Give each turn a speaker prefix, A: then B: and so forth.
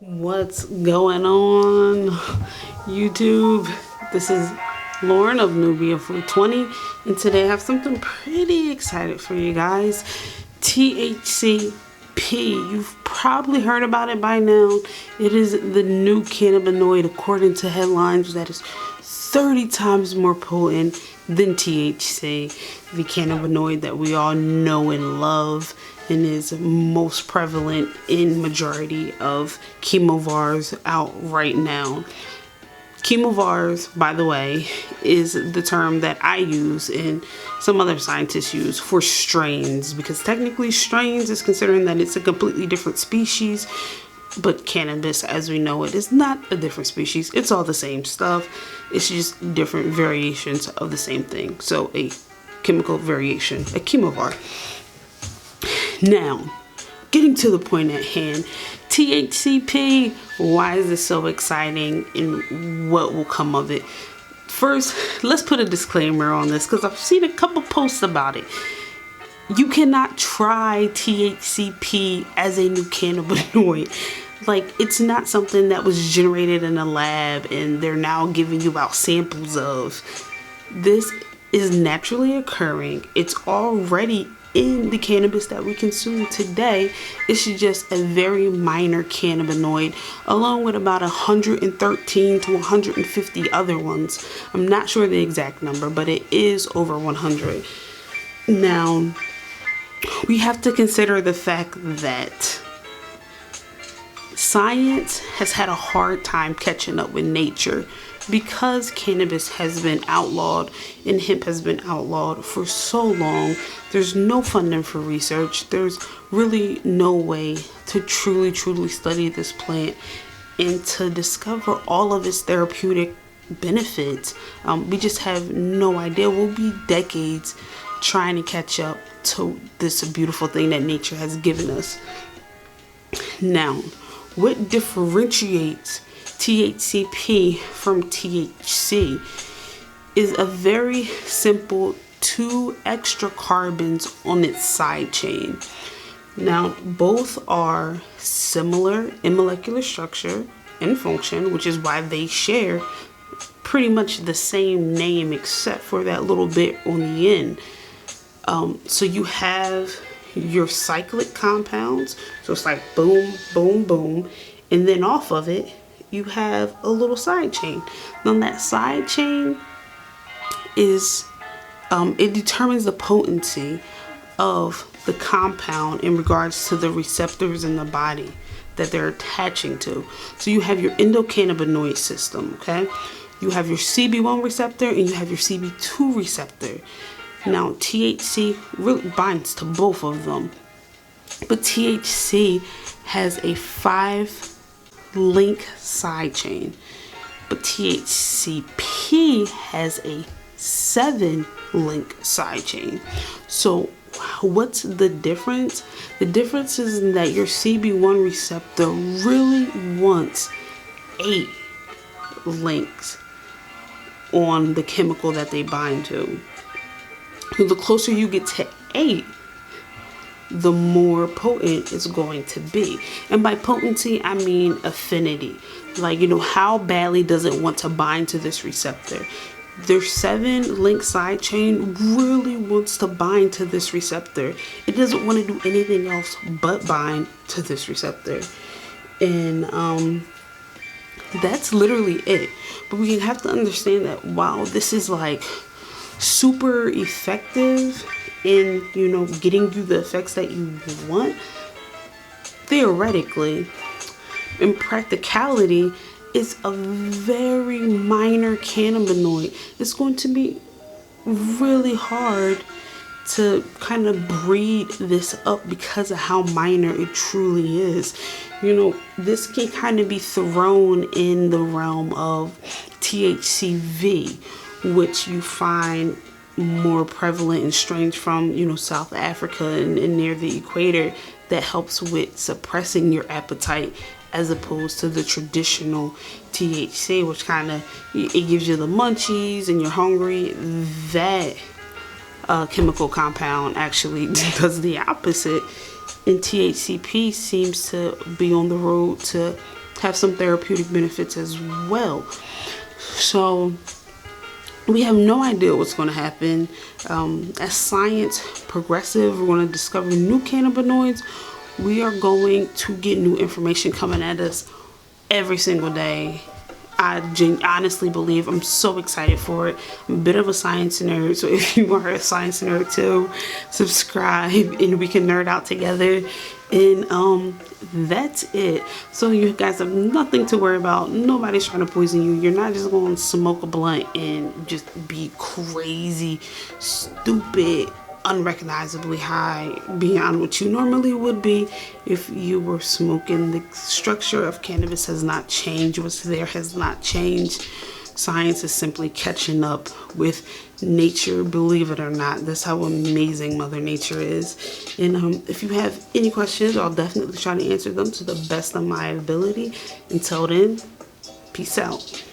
A: What's going on, YouTube? This is Lauren of Nubia420, and today I have something pretty excited for you guys. THCP. You've probably heard about it by now. It is the new cannabinoid, according to headlines, that is 30 times more potent than THC, the cannabinoid that we all know and love and is most prevalent in majority of Chemovars out right now. Chemovars, by the way, is the term that I use and some other scientists use for strains, because technically strains is considering that it's a completely different species, but cannabis as we know it is not a different species. It's all the same stuff. It's just different variations of the same thing. So a chemical variation, a chemovar. Now, getting to the point at hand, THCP, why is this so exciting and what will come of it? First, let's put a disclaimer on this because I've seen a couple posts about it. You cannot try THCP as a new cannabinoid. Like, it's not something that was generated in a lab and they're now giving you out samples of. This is naturally occurring. It's already in the cannabis that we consume today. It's just a very minor cannabinoid, along with about 113 to 150 other ones. I'm not sure the exact number, but it is over 100. Now, we have to consider the fact that science has had a hard time catching up with nature, because cannabis has been outlawed and hemp has been outlawed for so long. There's no funding for research. There's really no way to truly study this plant and to discover all of its therapeutic benefits. We just have no idea. We'll be decades trying to catch up to this beautiful thing that nature has given us. Now, what differentiates THCP from THC is a very simple 2 extra carbons on its side chain. Now, both are similar in molecular structure and function, which is why they share pretty much the same name except for that little bit on the end. So you have your cyclic compounds, so it's like boom, boom, boom, and then off of it you have a little side chain. Now that side chain is it determines the potency of the compound in regards to the receptors in the body that they're attaching to. So you have your endocannabinoid system, okay? You have your CB1 receptor and you have your CB2 receptor. Now THC really binds to both of them, but THC has a 5-link side chain, but THCP has a 7-link side chain. So what's the difference? The difference is that your CB1 receptor really wants 8 links on the chemical that they bind to. So the closer you get to 8, the more potent it's going to be. And by potency, I mean affinity. Like, you know, how badly does it want to bind to this receptor? Their 7-link side chain really wants to bind to this receptor. It doesn't want to do anything else but bind to this receptor. And that's literally it. But we have to understand that while this is like super effective in, you know, getting you the effects that you want, theoretically, in practicality, it's a very minor cannabinoid. It's going to be really hard to kind of breed this up because of how minor it truly is. You know, this can kind of be thrown in the realm of THCV, which you find more prevalent in strains from, you know, South Africa and near the equator, that helps with suppressing your appetite, as opposed to the traditional THC, which kind of, it gives you the munchies and you're hungry. That chemical compound actually does the opposite, and THCP seems to be on the road to have some therapeutic benefits as well. So we have no idea what's going to happen. As science progresses, we're going to discover new cannabinoids. We are going to get new information coming at us every single day. I honestly believe, I'm so excited for it. I'm a bit of a science nerd, so if you are a science nerd too, subscribe and we can nerd out together. And that's it. So you guys have nothing to worry about. Nobody's trying to poison you. You're not just going to smoke a blunt and just be crazy, stupid, unrecognizably high beyond what you normally would be if you were smoking. The structure of cannabis has not changed. What's there has not changed. Science is simply catching up with nature, believe it or not. That's how amazing Mother Nature is. And if you have any questions, I'll definitely try to answer them to the best of my ability. Until then, peace out.